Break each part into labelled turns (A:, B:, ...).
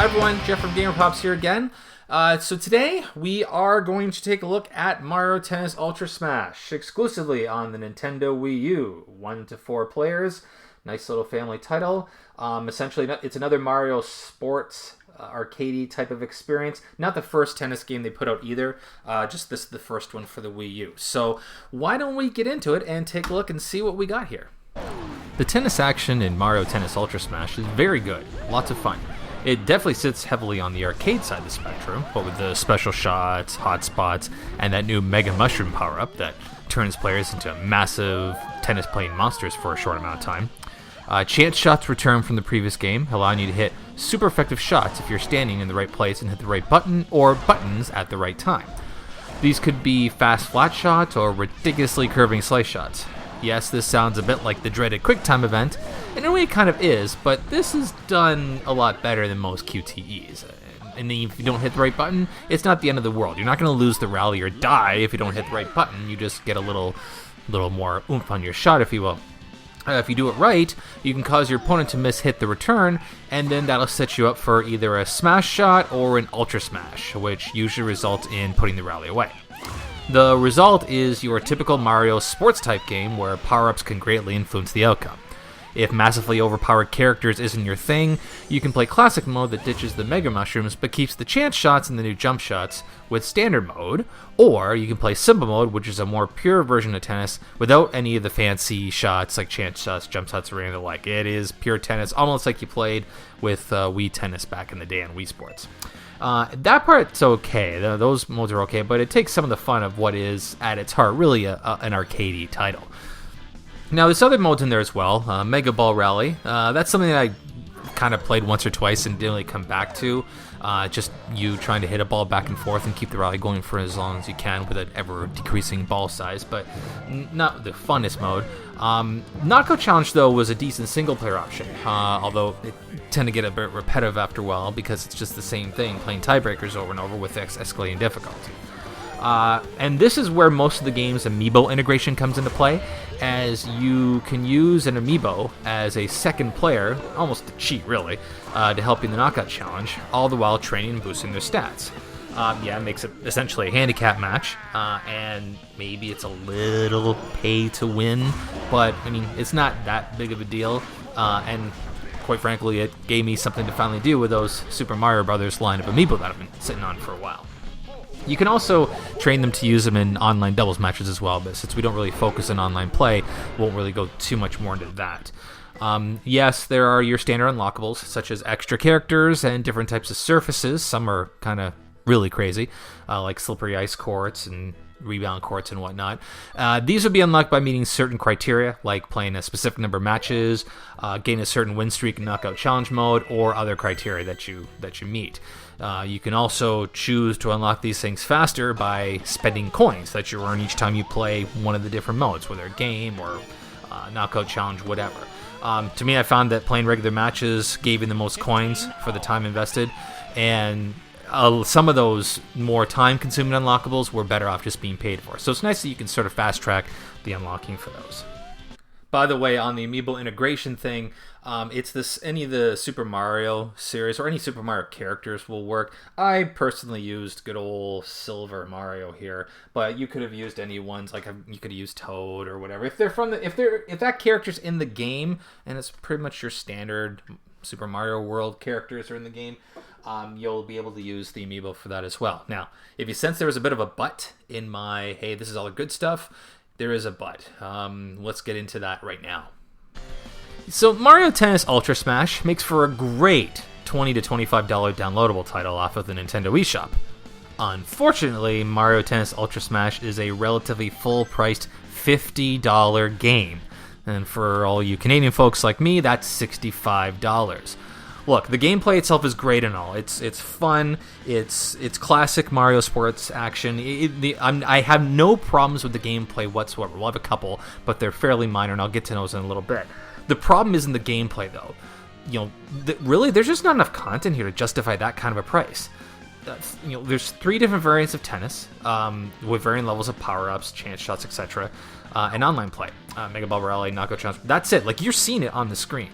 A: Hi everyone, Jeff from GamerPops here again. So today we are going to take a look at Mario Tennis Ultra Smash, exclusively on the Nintendo Wii U. 1 to 4 players, nice little family title. Essentially, it's another Mario sports arcadey type of experience. Not the first tennis game they put out either, just this is the first one for the Wii U. So why don't we get into it and take a look and see what we got here. The tennis action in Mario Tennis Ultra Smash is very good, lots of fun. It definitely sits heavily on the arcade side of the spectrum, but with the special shots, hot spots, and that new Mega Mushroom power-up that turns players into massive tennis-playing monsters for a short amount of time. Chance shots return from the previous game, allowing you to hit super effective shots if you're standing in the right place and hit the right button or buttons at the right time. These could be fast flat shots or ridiculously curving slice shots. Yes, this sounds a bit like the dreaded QuickTime event, and in a way it kind of is, but this is done a lot better than most QTEs. And if you don't hit the right button, it's not the end of the world. You're not going to lose the rally or die if you don't hit the right button. You just get a little more oomph on your shot, if you will. If you do it right, you can cause your opponent to miss-hit the return, and then that'll set you up for either a smash shot or an ultra smash, which usually results in putting the rally away. The result is your typical Mario sports-type game where power-ups can greatly influence the outcome. If massively overpowered characters isn't your thing, you can play classic mode that ditches the Mega Mushrooms but keeps the chance shots and the new jump shots with standard mode, or you can play simple mode, which is a more pure version of tennis without any of the fancy shots like chance shots, jump shots, or anything the like. It is pure tennis, almost like you played with Wii Tennis back in the day on Wii Sports. That part's okay, those modes are okay, but it takes some of the fun of what is, at its heart, really an arcadey title. Now, there's other modes in there as well. Mega Ball Rally. That's something that I kind of played once or twice and didn't really come back to. Just you trying to hit a ball back and forth and keep the rally going for as long as you can with an ever-decreasing ball size, but not the funnest mode. Knockout Challenge, though, was a decent single-player option, although it tend to get a bit repetitive after a while because it's just the same thing, playing tiebreakers over and over with escalating difficulty. And this is where most of the game's Amiibo integration comes into play, as you can use an Amiibo as a second player, almost a cheat really, to help you in the Knockout Challenge, all the while training and boosting their stats. It makes it essentially a handicap match, and maybe it's a little pay to win, but I mean, it's not that big of a deal, and quite frankly, it gave me something to finally do with those Super Mario Brothers line of Amiibo that I've been sitting on for a while. You can also train them to use them in online doubles matches as well, but since we don't really focus on online play, won't really go too much more into that. Yes, there are your standard unlockables, such as extra characters and different types of surfaces. Some are kind of really crazy, like slippery ice courts and rebound courts and whatnot. These would be unlocked by meeting certain criteria, like playing a specific number of matches, gaining a certain win streak in Knockout Challenge mode, or other criteria that you meet. You can also choose to unlock these things faster by spending coins that you earn each time you play one of the different modes, whether game or Knockout Challenge, whatever. To me, I found that playing regular matches gave you the most coins for the time invested, and some of those more time-consuming unlockables were better off just being paid for. So it's nice that you can sort of fast-track the unlocking for those. By the way, on the Amiibo integration thing, any of the Super Mario series or any Super Mario characters will work. I personally used good old Silver Mario here, but you could have used any ones, like you could have used Toad or whatever. If that character's in the game and it's pretty much your standard Super Mario World characters are in the game, you'll be able to use the Amiibo for that as well. Now, if you sense there was a bit of a but in my, hey, this is all the good stuff, there is a but. Let's get into that right now. So Mario Tennis Ultra Smash makes for a great $20 to $25 downloadable title off of the Nintendo Wii Shop. Unfortunately, Mario Tennis Ultra Smash is a relatively full-priced $50 game. And for all you Canadian folks like me, that's $65. Look, the gameplay itself is great and all. It's fun. It's classic Mario sports action. I have no problems with the gameplay whatsoever. We'll have a couple, but they're fairly minor, and I'll get to those in a little bit. The problem isn't the gameplay, though. Really, there's just not enough content here to justify that kind of a price. There's 3 different variants of tennis with varying levels of power-ups, chance shots, etc., and online play. Mega Ball Rally, Knockout Challenge. That's it. Like, you're seeing it on the screen.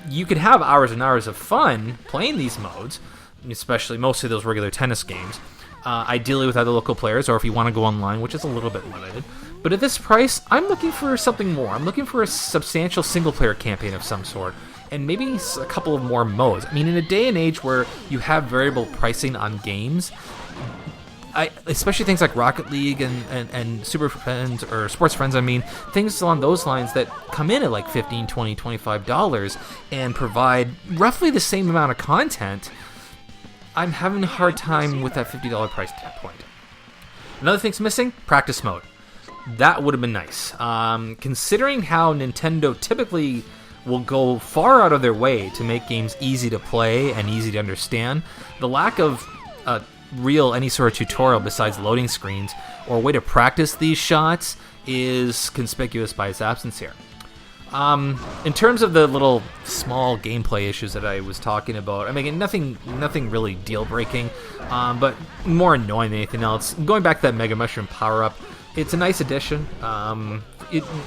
A: you could have hours and hours of fun playing these modes, especially mostly those regular tennis games, ideally with other local players, or if you want to go online, which is a little bit limited. But at this price, I'm looking for something more. I'm looking for a substantial single-player campaign of some sort, and maybe a couple of more modes. I mean, in a day and age where you have variable pricing on games, especially things like Rocket League and Super Friends, or Sports Friends, I mean, things along those lines that come in at like $15, $20, $25 and provide roughly the same amount of content, I'm having a hard time with that $50 price point. Another thing's missing, practice mode. That would have been nice. Considering how Nintendo typically will go far out of their way to make games easy to play and easy to understand, the lack of any sort of tutorial besides loading screens or a way to practice these shots is conspicuous by its absence here. In terms of the little small gameplay issues that I was talking about, I mean, nothing really deal-breaking, but more annoying than anything else. Going back to that Mega Mushroom power-up, it's a nice addition.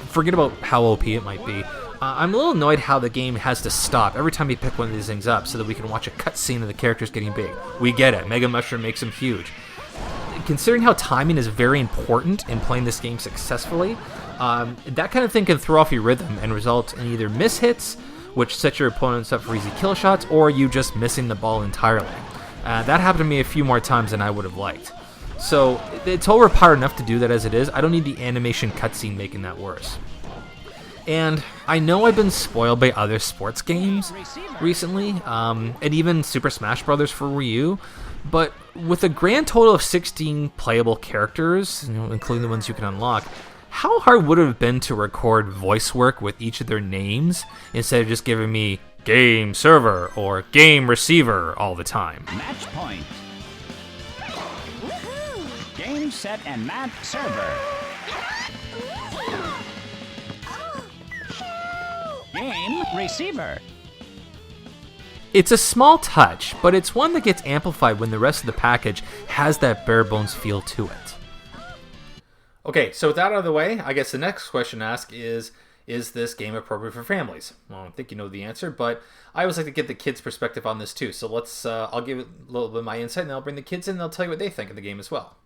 A: Forget about how OP it might be. I'm a little annoyed how the game has to stop every time you pick one of these things up so that we can watch a cutscene of the characters getting big. We get it. Mega Mushroom makes them huge. Considering how timing is very important in playing this game successfully, that kind of thing can throw off your rhythm and result in either mishits, which set your opponents up for easy kill shots, or you just missing the ball entirely. That happened to me a few more times than I would have liked. So it's overpowered enough to do that as it is. I don't need the animation cutscene making that worse. And I know I've been spoiled by other sports games recently, and even Super Smash Bros. For Wii U, but with a grand total of 16 playable characters, including the ones you can unlock, how hard would it have been to record voice work with each of their names instead of just giving me game server or game receiver all the time?
B: Match point. Game, set, and match server. Game receiver.
A: It's a small touch, but it's one that gets amplified when the rest of the package has that bare bones feel to it. Okay, so with that out of the way, I guess the next question to ask is this game appropriate for families? Well, I don't think you know the answer, but I always like to get the kids' perspective on this too. So let's, I'll give it a little bit of my insight, and I'll bring the kids in, and they'll tell you what they think of the game as well.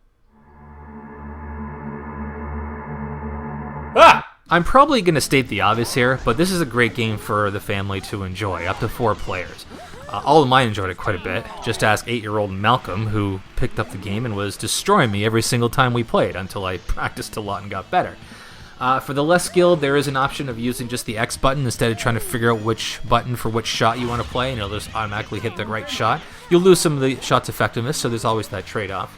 A: I'm probably going to state the obvious here, but this is a great game for the family to enjoy, up to 4 players. All of mine enjoyed it quite a bit. Just ask 8-year-old Malcolm, who picked up the game and was destroying me every single time we played, until I practiced a lot and got better. For the less skilled, there is an option of using just the X button instead of trying to figure out which button for which shot you want to play, and it'll just automatically hit the right shot. You'll lose some of the shot's effectiveness, so there's always that trade-off.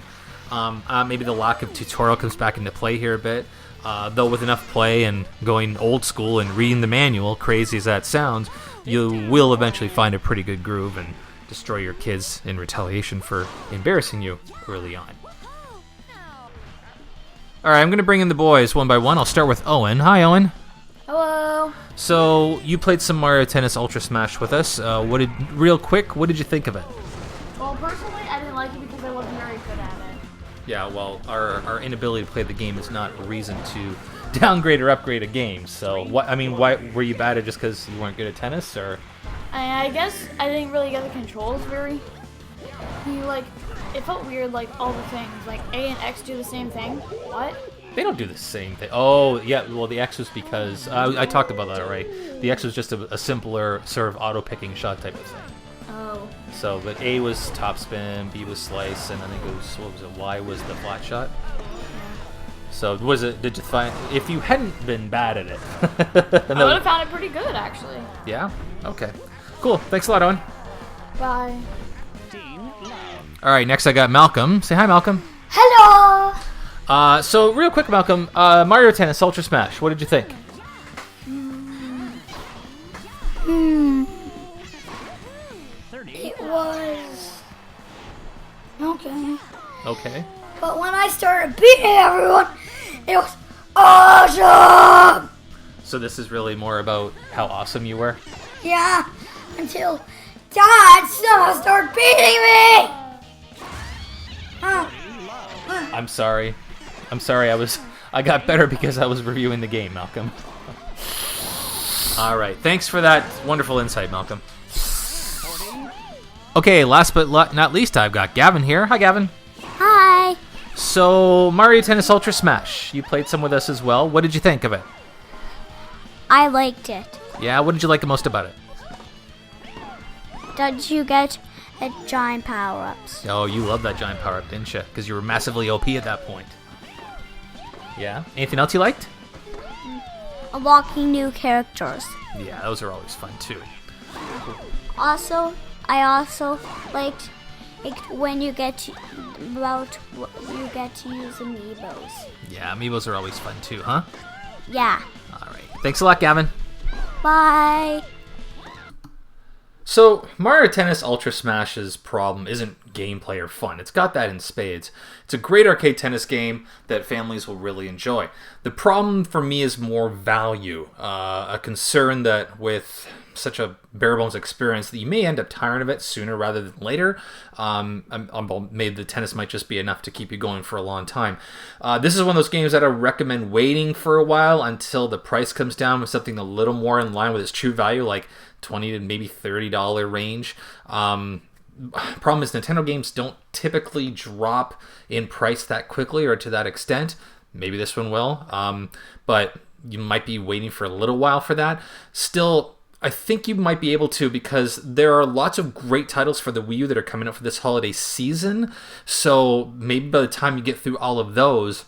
A: Maybe the lack of tutorial comes back into play here a bit. Though with enough play and going old school and reading the manual, crazy as that sounds, you will eventually find a pretty good groove and destroy your kids in retaliation for embarrassing you early on. Alright, I'm going to bring in the boys one by one. I'll start with Owen. Hi, Owen.
C: Hello.
A: So, you played some Mario Tennis Ultra Smash with us. Real quick, what did you think of it?
C: Well, personally, I didn't like it because I wasn't very good at it.
A: Yeah, well, our inability to play the game is not a reason to downgrade or upgrade a game. So, why were you bad at just because you weren't good at tennis, or?
C: I guess I didn't really get the controls very. It felt weird, like all the things, like A and X do the same thing. What?
A: They don't do the same thing. Oh, yeah. Well, the X was because I talked about that already. The X was just a simpler sort of auto-picking shot type of thing.
C: Oh.
A: So, but A was top spin, B was slice, and I think it was, Y was the flat shot. So, did you find, if you hadn't been bad at it?
C: I would have found it pretty good, actually.
A: Yeah? Okay. Cool. Thanks a lot, Owen.
C: Bye.
A: Alright, next I got Malcolm. Say hi, Malcolm.
C: Hello!
A: So, real quick, Malcolm, Mario Tennis Ultra Smash, what did you think?
D: It was okay.
A: Okay.
D: But when I started beating everyone, it was awesome!
A: So this is really more about how awesome you were?
D: Yeah, until Dad somehow started beating me!
A: I'm sorry. I got better because I was reviewing the game, Malcolm. All right. Thanks for that wonderful insight, Malcolm. Okay, last but not least, I've got Gavin here. Hi, Gavin.
D: Hi.
A: So, Mario Tennis Ultra Smash. You played some with us as well. What did you think of it?
D: I liked it.
A: Yeah, what did you like the most about it?
D: Did you get giant power-ups?
A: Oh, you loved that giant power-up, didn't you? Because you were massively OP at that point. Yeah? Anything else you liked?
D: Unlocking new characters.
A: Yeah, those are always fun, too.
D: Also, I also liked when you get to use amiibos.
A: Yeah, Amiibos are always fun, too, huh?
D: Yeah.
A: All right. Thanks a lot, Gavin.
D: Bye.
A: So, Mario Tennis Ultra Smash's problem isn't gameplay or fun. It's got that in spades. It's a great arcade tennis game that families will really enjoy. The problem for me is more value. A concern that with such a bare-bones experience that you may end up tiring of it sooner rather than later. Maybe the tennis might just be enough to keep you going for a long time. This is one of those games that I recommend waiting for a while until the price comes down with something a little more in line with its true value, like $20 to maybe $30 range. Problem is Nintendo games don't typically drop in price that quickly or to that extent. Maybe this one will, but you might be waiting for a little while for that. Still, I think you might be able to, because there are lots of great titles for the Wii U that are coming out for this holiday season. So maybe by the time you get through all of those,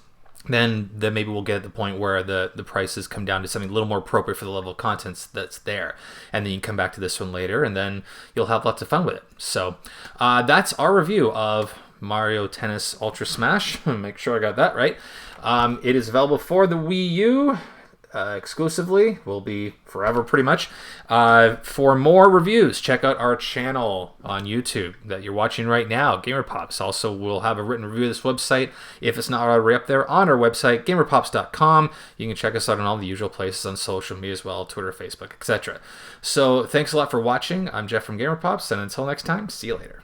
A: then maybe we'll get at the point where the prices come down to something a little more appropriate for the level of contents that's there. And then you can come back to this one later, and then you'll have lots of fun with it. So that's our review of Mario Tennis Ultra Smash. Make sure I got that right. It is available for the Wii U exclusively. Will be forever pretty much. For more reviews, check out our channel on YouTube that you're watching right now, GamerPops. Also, we'll have a written review of this website if it's not already up there on our website, GamerPops.com. You can check us out on all the usual places on social media as well, Twitter, Facebook, etc. So thanks a lot for watching. I'm Jeff from GamerPops, and until next time, see you later.